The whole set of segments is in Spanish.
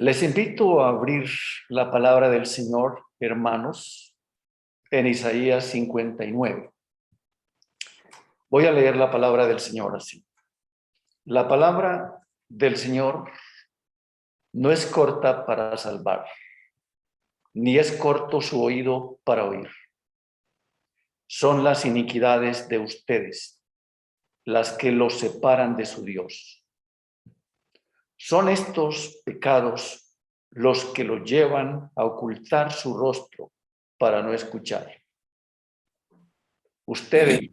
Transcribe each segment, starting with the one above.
Les invito a abrir la palabra del Señor, hermanos, en Isaías 59. Voy a leer la palabra del Señor así. La palabra del Señor no es corta para salvar, ni es corto su oído para oír. Son las iniquidades de ustedes las que los separan de su Dios. Son estos pecados los que los llevan a ocultar su rostro para no escuchar. Ustedes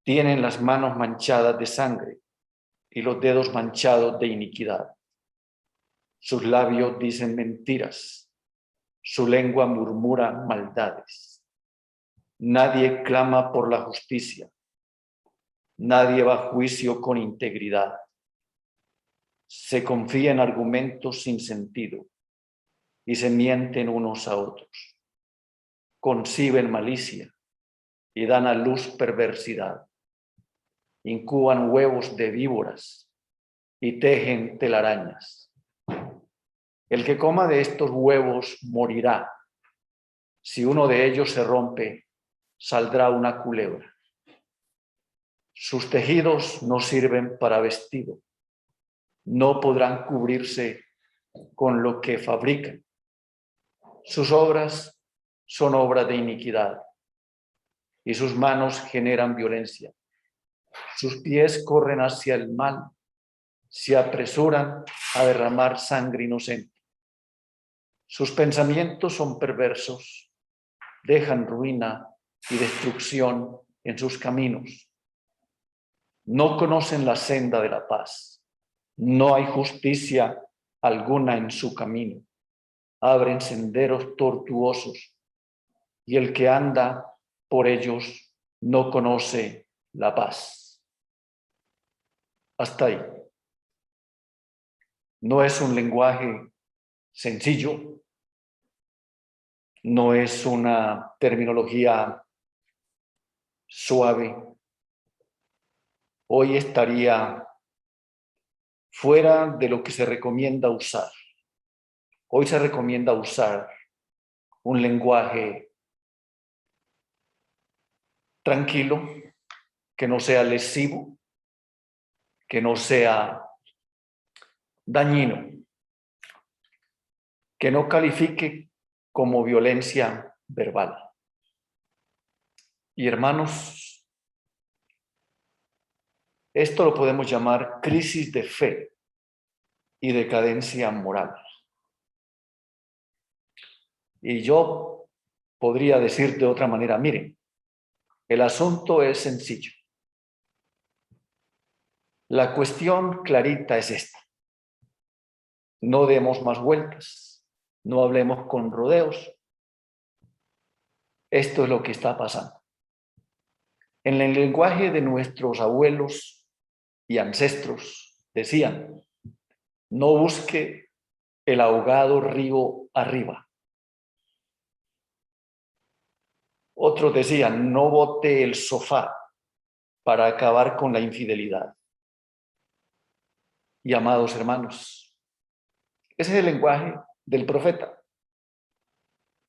tienen las manos manchadas de sangre y los dedos manchados de iniquidad. Sus labios dicen mentiras, su lengua murmura maldades. Nadie clama por la justicia, nadie va a juicio con integridad. Se confía en argumentos sin sentido y se mienten unos a otros. Conciben malicia y dan a luz perversidad. Incuban huevos de víboras y tejen telarañas. El que coma de estos huevos morirá. Si uno de ellos se rompe, saldrá una culebra. Sus tejidos no sirven para vestido. No podrán cubrirse con lo que fabrican. Sus obras son obras de iniquidad y sus manos generan violencia. Sus pies corren hacia el mal, se apresuran a derramar sangre inocente. Sus pensamientos son perversos, dejan ruina y destrucción en sus caminos. No conocen la senda de la paz, no hay justicia alguna en su camino. Abren senderos tortuosos y el que anda por ellos no conoce la paz. Hasta ahí. No es un lenguaje sencillo, no es una terminología suave. Hoy estaría fuera de lo que se recomienda usar. Hoy se recomienda usar un lenguaje tranquilo, que no sea lesivo, que no sea dañino, que no califique como violencia verbal. Y hermanos, esto lo podemos llamar crisis de fe y decadencia moral. Y yo podría decir de otra manera, miren, el asunto es sencillo. La cuestión clarita es esta. No demos más vueltas, no hablemos con rodeos. Esto es lo que está pasando. En el lenguaje de nuestros abuelos y ancestros decían, no busque el ahogado río arriba. Otros decían, no bote el sofá para acabar con la infidelidad. Y amados hermanos, ese es el lenguaje del profeta.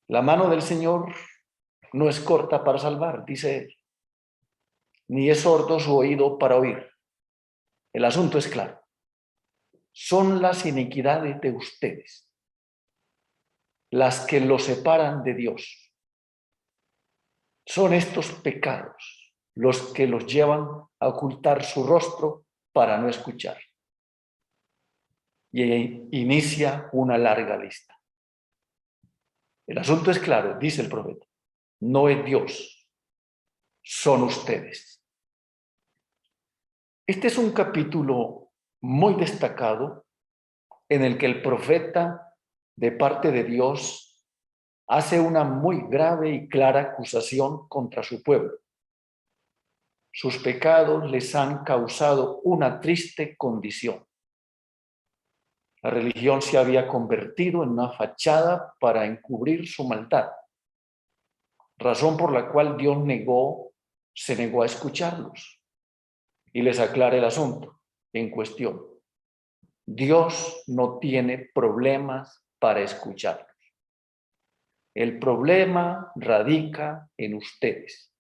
La mano del Señor no es corta para salvar, dice él, ni es sordo su oído para oír. El asunto es claro. Son las iniquidades de ustedes las que los separan de Dios. Son estos pecados los que los llevan a ocultar su rostro para no escuchar. Y inicia una larga lista. El asunto es claro, dice el profeta. No es Dios, son ustedes. Este es un capítulo muy destacado en el que el profeta, de parte de Dios, hace una muy grave y clara acusación contra su pueblo. Sus pecados les han causado una triste condición. La religión se había convertido en una fachada para encubrir su maldad, razón por la cual Dios se negó a escucharlos y les aclara el asunto en cuestión. Dios no tiene problemas para escucharnos. El problema radica en ustedes.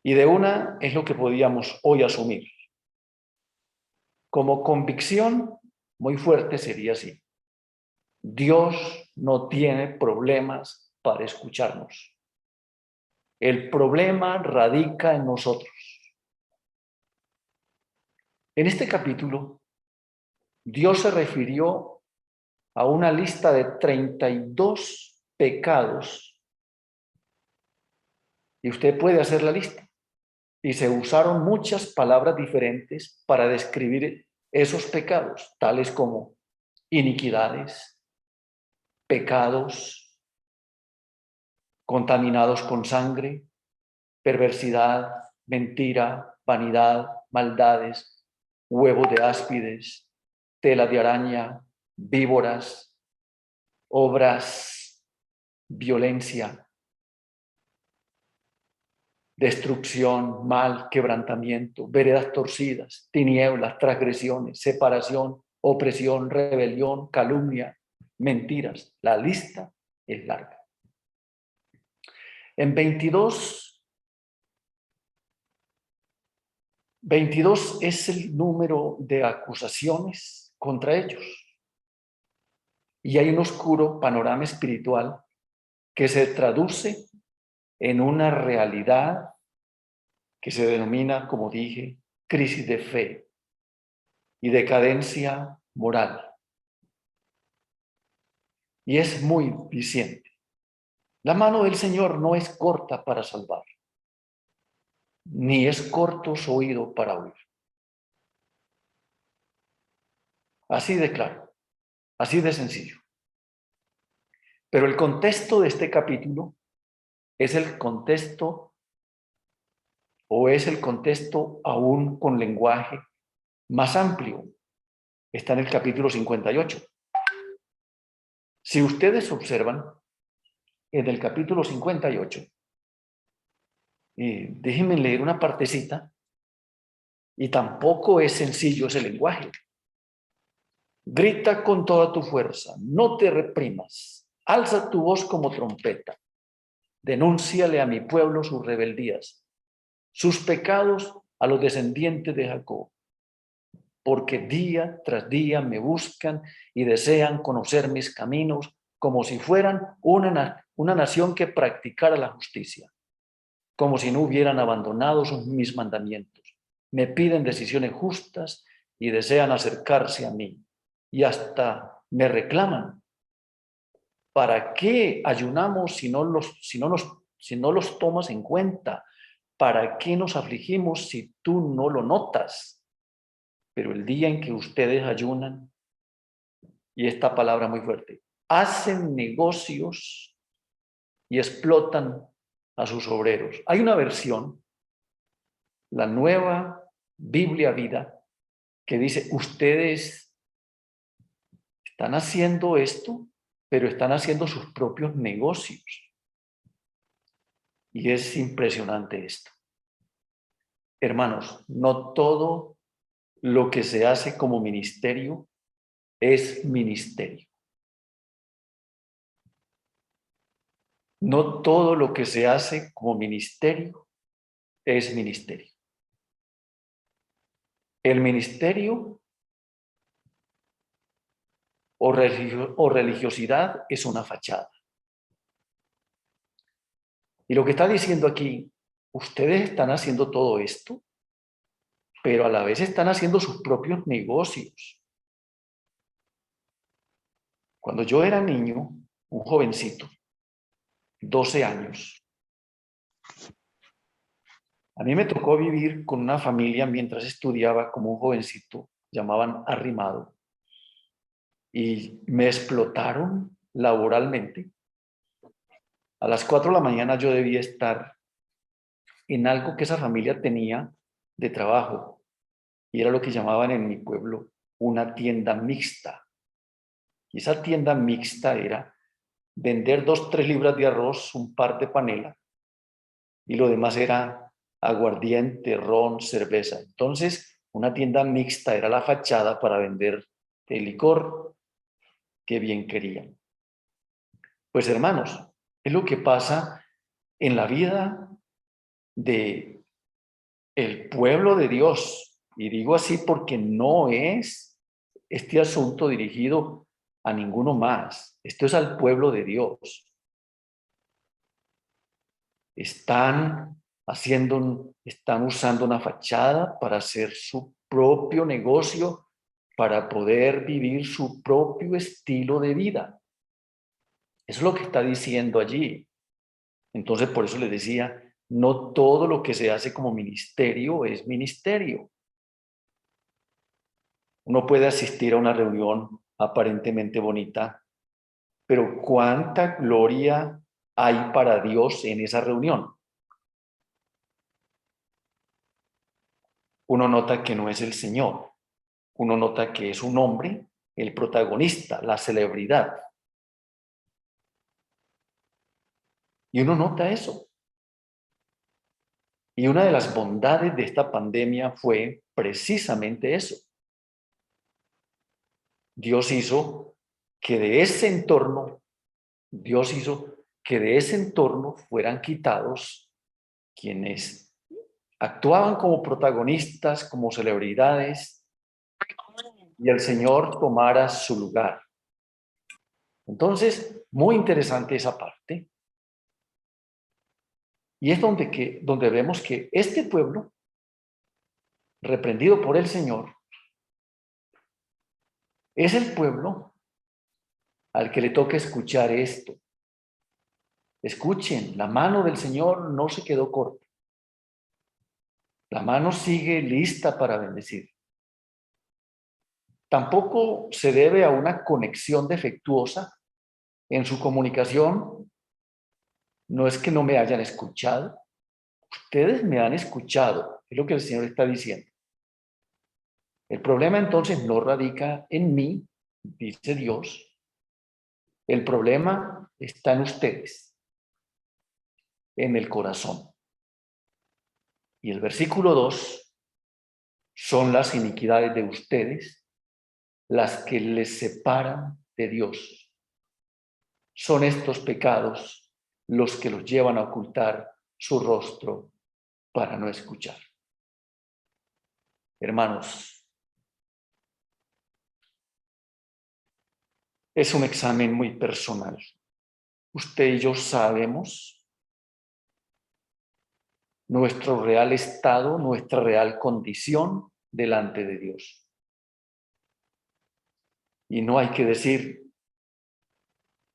Y de una es lo que podíamos hoy asumir. Como convicción muy fuerte sería así: Dios no tiene problemas para escucharnos. El problema radica en nosotros. En este capítulo, Dios se refirió a una lista de 32 pecados, y usted puede hacer la lista. Y se usaron muchas palabras diferentes para describir esos pecados, tales como iniquidades, pecados contaminados con sangre, perversidad, mentira, vanidad, maldades, huevos de áspides, tela de araña, víboras, obras, violencia, destrucción, mal, quebrantamiento, veredas torcidas, tinieblas, transgresiones, separación, opresión, rebelión, calumnia, mentiras. La lista es larga. En 22 es el número de acusaciones contra ellos. Y hay un oscuro panorama espiritual que se traduce en una realidad que se denomina, como dije, crisis de fe y decadencia moral. Y es muy diciente. La mano del Señor no es corta para salvar, ni es corto su oído para oír. Así de claro, así de sencillo. Pero el contexto de este capítulo es el contexto aún con lenguaje más amplio. Está en el capítulo 58. Si ustedes observan, en el capítulo 58, y déjenme leer una partecita, y tampoco es sencillo ese lenguaje. Grita con toda tu fuerza, no te reprimas, alza tu voz como trompeta, denúnciale a mi pueblo sus rebeldías, sus pecados a los descendientes de Jacob, porque día tras día me buscan y desean conocer mis caminos como si fueran una nación que practicara la justicia, como si no hubieran abandonado mis mandamientos. Me piden decisiones justas y desean acercarse a mí. Y hasta me reclaman: ¿para qué ayunamos si no los tomas en cuenta? ¿Para qué nos afligimos si tú no lo notas? Pero el día en que ustedes ayunan, y esta palabra muy fuerte, hacen negocios y explotan a sus obreros. Hay una versión, la Nueva Biblia Vida, que dice: ustedes están haciendo esto, pero están haciendo sus propios negocios. Y es impresionante esto. Hermanos, no todo lo que se hace como ministerio es ministerio. No todo lo que se hace como ministerio es ministerio. El ministerio o religiosidad es una fachada. Y lo que está diciendo aquí, ustedes están haciendo todo esto, pero a la vez están haciendo sus propios negocios. Cuando yo era niño, un jovencito, 12 años, a mí me tocó vivir con una familia mientras estudiaba como un jovencito, llamaban arrimado, y me explotaron laboralmente. A las 4 de la mañana yo debía estar en algo que esa familia tenía de trabajo, y era lo que llamaban en mi pueblo una tienda mixta. Y esa tienda mixta era vender 2-3 libras de arroz, un par de panela, y lo demás era aguardiente, ron, cerveza. Entonces, Una tienda mixta era la fachada para vender el licor que bien querían. Pues hermanos, es lo que pasa en la vida de el pueblo de Dios. Y digo así porque no es este asunto dirigido a ninguno más. Esto es al pueblo de Dios. Están usando una fachada para hacer su propio negocio, para poder vivir su propio estilo de vida. Eso es lo que está diciendo allí. Entonces, por eso les decía, no todo lo que se hace como ministerio es ministerio. Uno puede asistir a una reunión aparentemente bonita, pero ¿cuánta gloria hay para Dios en esa reunión? Uno nota que no es el Señor. Uno nota que es un hombre, el protagonista, la celebridad. Y uno nota eso. Y una de las bondades de esta pandemia fue precisamente eso. Dios hizo que de ese entorno, Dios hizo que de ese entorno fueran quitados quienes actuaban como protagonistas, como celebridades, y el Señor tomara su lugar. Entonces, muy interesante esa parte. Y es donde vemos que este pueblo, reprendido por el Señor, es el pueblo al que le toca escuchar esto. Escuchen, la mano del Señor no se quedó corta. La mano sigue lista para bendecir. Tampoco se debe a una conexión defectuosa en su comunicación. No es que no me hayan escuchado. Ustedes me han escuchado, es lo que el Señor está diciendo. El problema entonces no radica en mí, dice Dios. El problema está en ustedes, en el corazón. Y el versículo 2, son las iniquidades de ustedes las que les separan de Dios. Son estos pecados los que los llevan a ocultar su rostro para no escuchar. Hermanos, es un examen muy personal. Usted y yo sabemos nuestro real estado, nuestra real condición delante de Dios. Y no hay que decir,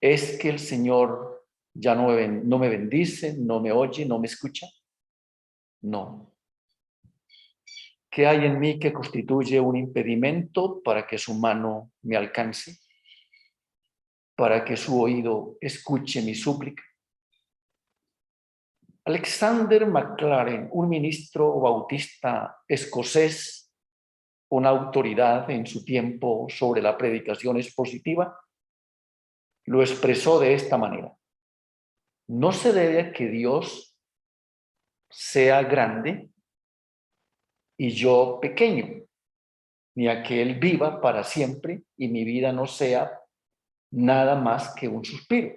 es que el Señor ya no me bendice, no me oye, no me escucha. No. ¿Qué hay en mí que constituye un impedimento para que su mano me alcance? Para que su oído escuche mi súplica. Alexander Maclaren, un ministro bautista escocés, una autoridad en su tiempo sobre la predicación expositiva, lo expresó de esta manera. No se debe a que Dios sea grande y yo pequeño, ni a que Él viva para siempre y mi vida no sea nada más que un suspiro,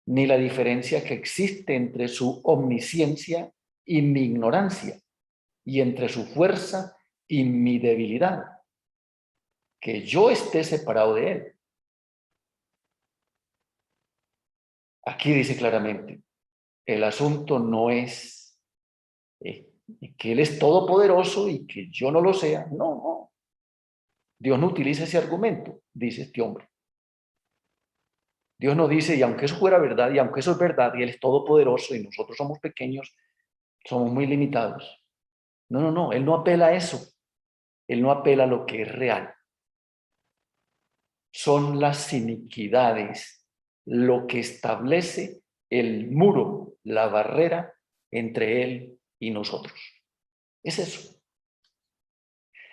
ni la diferencia que existe entre su omnisciencia y mi ignorancia, y entre su fuerza y mi debilidad, que yo esté separado de Él. Aquí dice claramente, el asunto no es que Él es todopoderoso y que yo no lo sea. No, no. Dios no utiliza ese argumento, dice este hombre. Dios no dice, y aunque eso fuera verdad, y aunque eso es verdad, y Él es todopoderoso y nosotros somos pequeños, somos muy limitados. No, no, no, Él no apela a eso. Él no apela a lo que es real. Son las iniquidades lo que establece el muro, la barrera entre Él y nosotros. Es eso.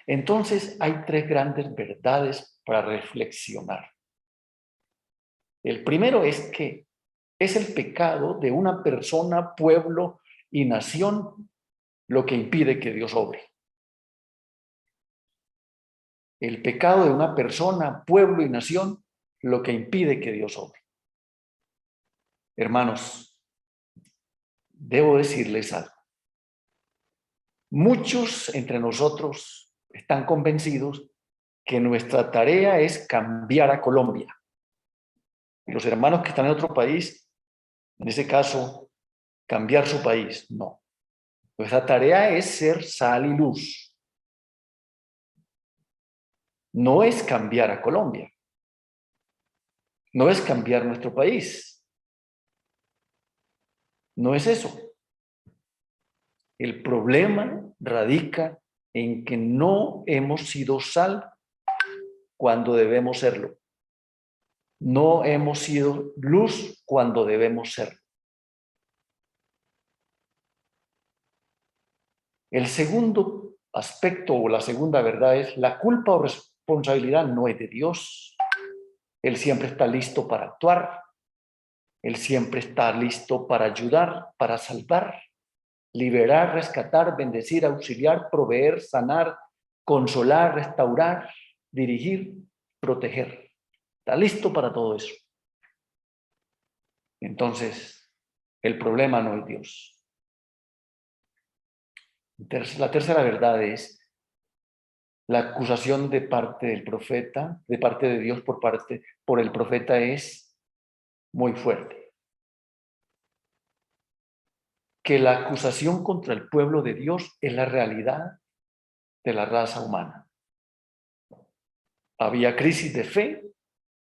Entonces hay tres grandes verdades para reflexionar. El primero es que es el pecado de una persona, pueblo y nación lo que impide que Dios obre. el pecado de una persona, pueblo y nación lo que impide que Dios obre. Hermanos, debo decirles algo. Muchos entre nosotros están convencidos que nuestra tarea es cambiar a Colombia. Y los hermanos que están en otro país, en ese caso, cambiar su país. No. Nuestra tarea es ser sal y luz. No es cambiar a Colombia. No es cambiar nuestro país. No es eso. El problema radica en que no hemos sido sal cuando debemos serlo. No hemos sido luz cuando debemos serlo. El segundo aspecto o la segunda verdad es la culpa o responsabilidad no es de Dios. Él siempre está listo para actuar. Él siempre está listo para ayudar, para salvar, liberar, rescatar, bendecir, auxiliar, proveer, sanar, consolar, restaurar, dirigir, proteger. Está listo para todo eso. Entonces, el problema no es Dios. La tercera verdad es la acusación de parte del profeta, de parte de Dios por el profeta es muy fuerte. Que la acusación contra el pueblo de Dios es la realidad de la raza humana. Había crisis de fe,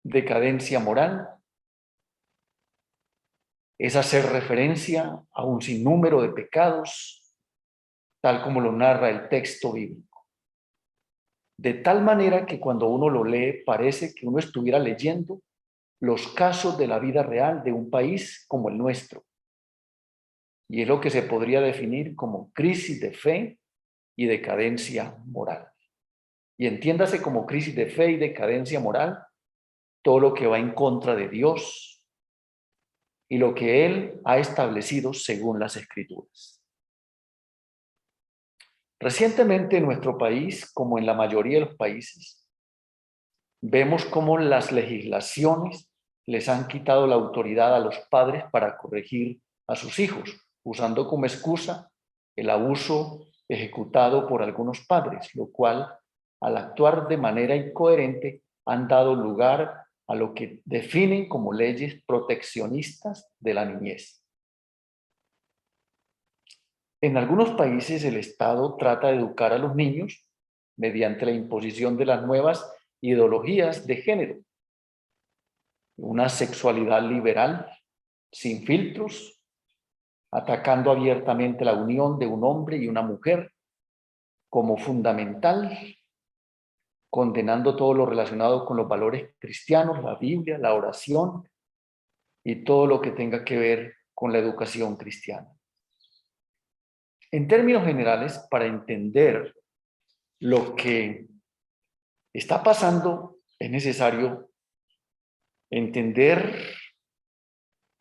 decadencia moral, es hacer referencia a un sinnúmero de pecados, tal como lo narra el texto bíblico. De tal manera que cuando uno lo lee parece que uno estuviera leyendo los casos de la vida real de un país como el nuestro. Y es lo que se podría definir como crisis de fe y decadencia moral. Y entiéndase como crisis de fe y decadencia moral todo lo que va en contra de Dios y lo que Él ha establecido según las Escrituras. Recientemente en nuestro país, como en la mayoría de los países, vemos cómo las legislaciones les han quitado la autoridad a los padres para corregir a sus hijos, usando como excusa el abuso ejecutado por algunos padres, lo cual, al actuar de manera incoherente, han dado lugar a lo que definen como leyes proteccionistas de la niñez. En algunos países el Estado trata de educar a los niños mediante la imposición de las nuevas ideologías de género, una sexualidad liberal, sin filtros, atacando abiertamente la unión de un hombre y una mujer como fundamental, condenando todo lo relacionado con los valores cristianos, la Biblia, la oración y todo lo que tenga que ver con la educación cristiana. En términos generales, para entender lo que está pasando, es necesario entender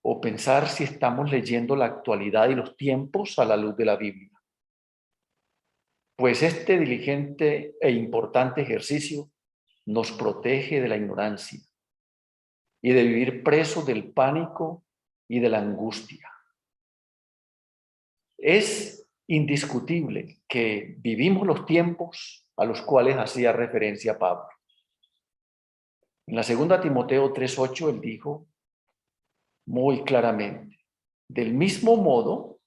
o pensar si estamos leyendo la actualidad y los tiempos a la luz de la Biblia. Pues este diligente e importante ejercicio nos protege de la ignorancia y de vivir presos del pánico y de la angustia. Es indiscutible que vivimos los tiempos a los cuales hacía referencia Pablo. En la segunda Timoteo 3:8 él dijo muy claramente, del mismo modo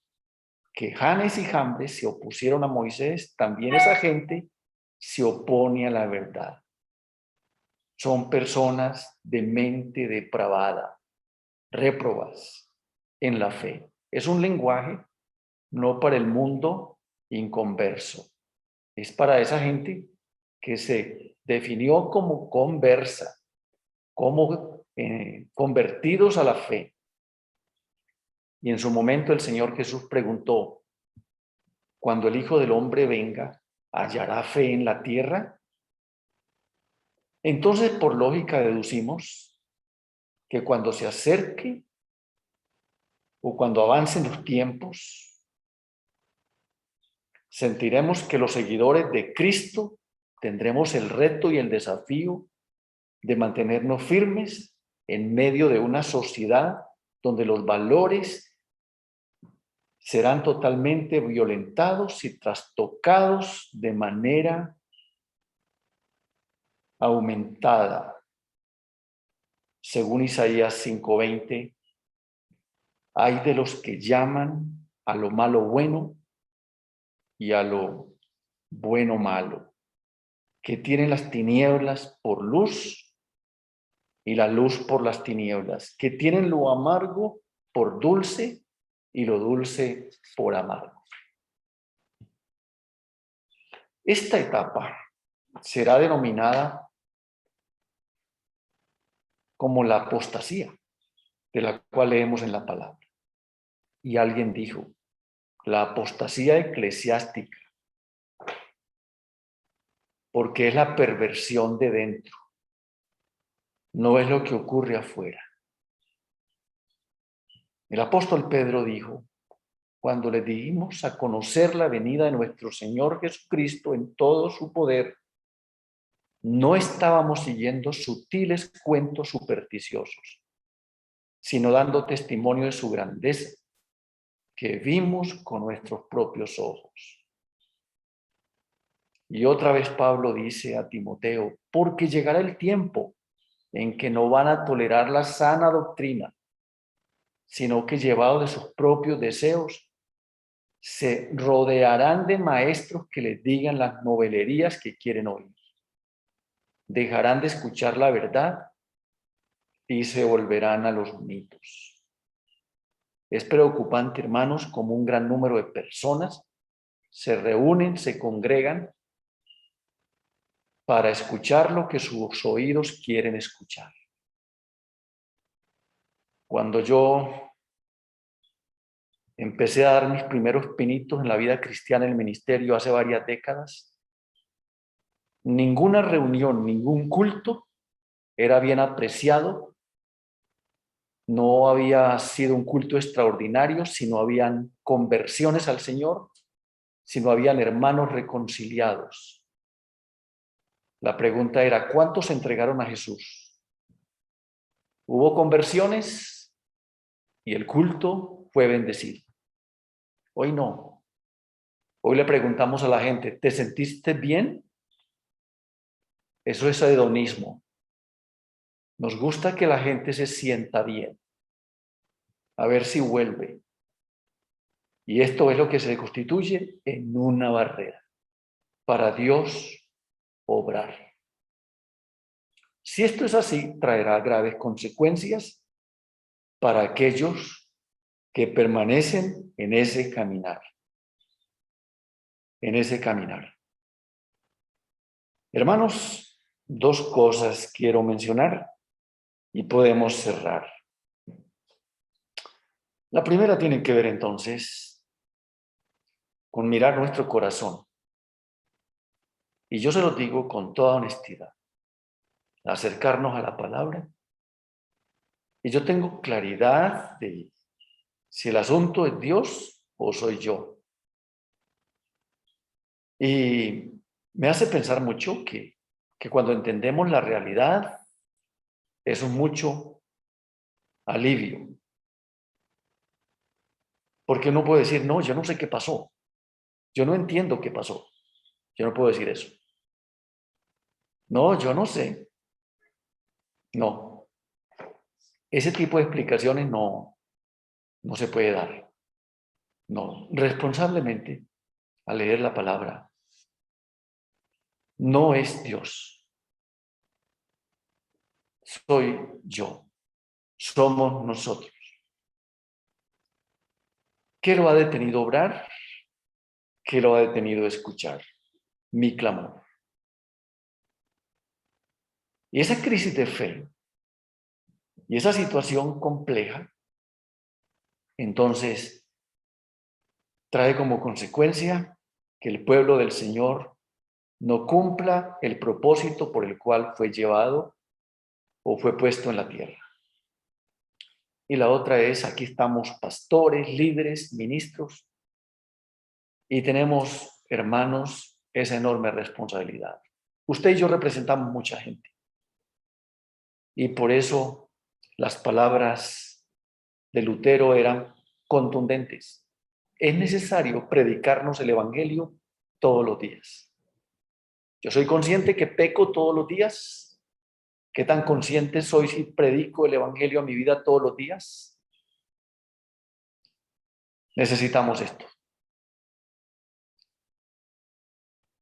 que Janes y Jambres se opusieron a Moisés, también esa gente se opone a la verdad. Son personas de mente depravada, réprobas en la fe. Es un lenguaje no para el mundo inconverso. Es para esa gente que se definió como conversa, como convertidos a la fe. Y en su momento el Señor Jesús preguntó, cuando el Hijo del Hombre venga, ¿hallará fe en la tierra? Entonces, por lógica, deducimos que cuando se acerque o cuando avancen los tiempos, sentiremos que los seguidores de Cristo tendremos el reto y el desafío de mantenernos firmes en medio de una sociedad donde los valores serán totalmente violentados y trastocados de manera aumentada. Según Isaías 5:20, hay de los que llaman a lo malo bueno y a lo bueno malo, que tienen las tinieblas por luz y la luz por las tinieblas, que tienen lo amargo por dulce y lo dulce por amargo. Esta etapa será denominada como la apostasía, de la cual leemos en la palabra. Y alguien dijo, la apostasía eclesiástica, porque es la perversión de dentro, no es lo que ocurre afuera. El apóstol Pedro dijo, cuando le dimos a conocer la venida de nuestro Señor Jesucristo en todo su poder, no estábamos siguiendo sutiles cuentos supersticiosos, sino dando testimonio de su grandeza, que vimos con nuestros propios ojos. Y otra vez Pablo dice a Timoteo, porque llegará el tiempo en que no van a tolerar la sana doctrina, sino que llevados de sus propios deseos, se rodearán de maestros que les digan las novelerías que quieren oír. Dejarán de escuchar la verdad y se volverán a los mitos. Es preocupante, hermanos, como un gran número de personas se reúnen, se congregan para escuchar lo que sus oídos quieren escuchar. Cuando yo empecé a dar mis primeros pinitos en la vida cristiana, en el ministerio, hace varias décadas, ninguna reunión, ningún culto era bien apreciado. No había sido un culto extraordinario, sino habían conversiones al Señor, sino habían hermanos reconciliados. La pregunta era, ¿cuántos se entregaron a Jesús? Hubo conversiones y el culto fue bendecido. Hoy no. Hoy le preguntamos a la gente, ¿te sentiste bien? Eso es hedonismo. Nos gusta que la gente se sienta bien. A ver si vuelve. Y esto es lo que se constituye en una barrera para Dios obrar. Si esto es así, traerá graves consecuencias para aquellos que permanecen en ese caminar. En ese caminar. Hermanos, dos cosas quiero mencionar y podemos cerrar. La primera tiene que ver entonces con mirar nuestro corazón. Y yo se lo digo con toda honestidad. Acercarnos a la palabra. Y yo tengo claridad de si el asunto es Dios o soy yo. Y me hace pensar mucho que cuando entendemos la realidad, es un mucho alivio. Porque uno puede decir, no, yo no sé qué pasó. Yo no entiendo qué pasó. Yo no puedo decir eso. No, yo no sé. No. Ese tipo de explicaciones no se puede dar. No. Responsablemente, al leer la palabra, no es Dios. Soy yo. Somos nosotros. ¿Qué lo ha detenido obrar? ¿Qué lo ha detenido escuchar? Mi clamor. Y esa crisis de fe y esa situación compleja, entonces, trae como consecuencia que el pueblo del Señor no cumpla el propósito por el cual fue llevado o fue puesto en la tierra. Y la otra es, aquí estamos pastores, líderes, ministros, y tenemos, hermanos, esa enorme responsabilidad. Usted y yo representamos mucha gente. Y por eso las palabras de Lutero eran contundentes. Es necesario predicarnos el evangelio todos los días. Yo soy consciente que peco todos los días. ¿Qué tan consciente soy si predico el evangelio a mi vida todos los días? Necesitamos esto.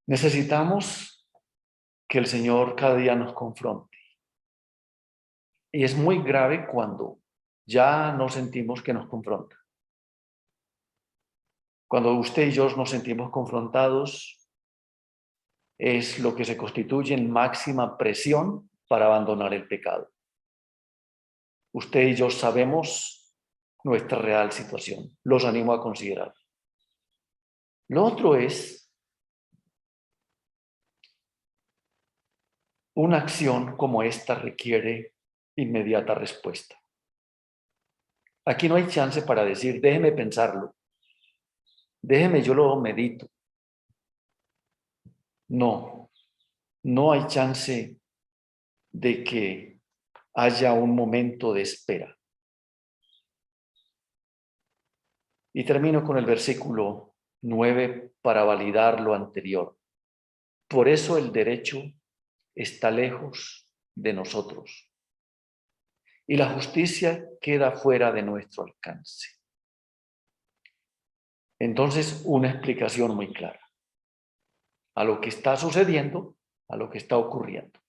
Necesitamos que el Señor cada día nos confronte. Y es muy grave cuando ya no sentimos que nos confronta. Cuando usted y yo nos sentimos confrontados, es lo que se constituye en máxima presión para abandonar el pecado. Usted y yo sabemos nuestra real situación. Los animo a considerar. Lo otro es una acción como esta requiere inmediata respuesta. Aquí no hay chance para decir, déjeme pensarlo. Déjeme, yo lo medito. No, no hay chance de que haya un momento de espera. Y termino con el versículo 9 para validar lo anterior. Por eso el derecho está lejos de nosotros y la justicia queda fuera de nuestro alcance. Entonces, una explicación muy clara a lo que está sucediendo, a lo que está ocurriendo.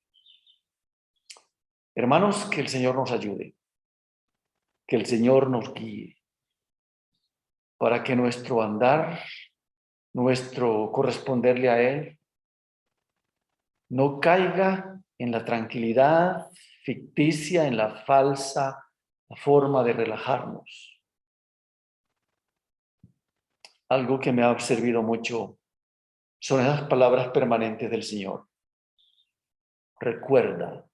Hermanos, que el Señor nos ayude, que el Señor nos guíe, para que nuestro andar, nuestro corresponderle a Él, no caiga en la tranquilidad ficticia, en la falsa forma de relajarnos. Algo que me ha servido mucho son esas palabras permanentes del Señor. Recuerda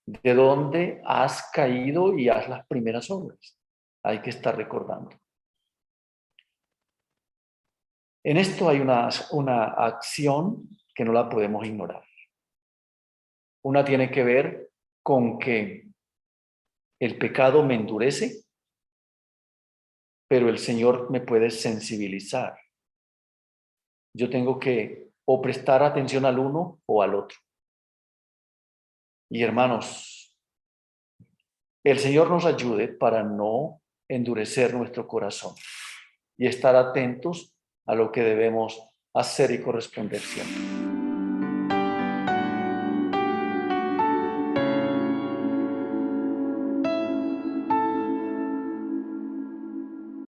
de dónde has caído y haz las primeras obras. Hay que estar recordando. En esto hay una acción que no la podemos ignorar. Una tiene que ver con que el pecado me endurece, pero el Señor me puede sensibilizar. Yo tengo que o prestar atención al uno o al otro. Y hermanos, el Señor nos ayude para no endurecer nuestro corazón y estar atentos a lo que debemos hacer y corresponder siempre.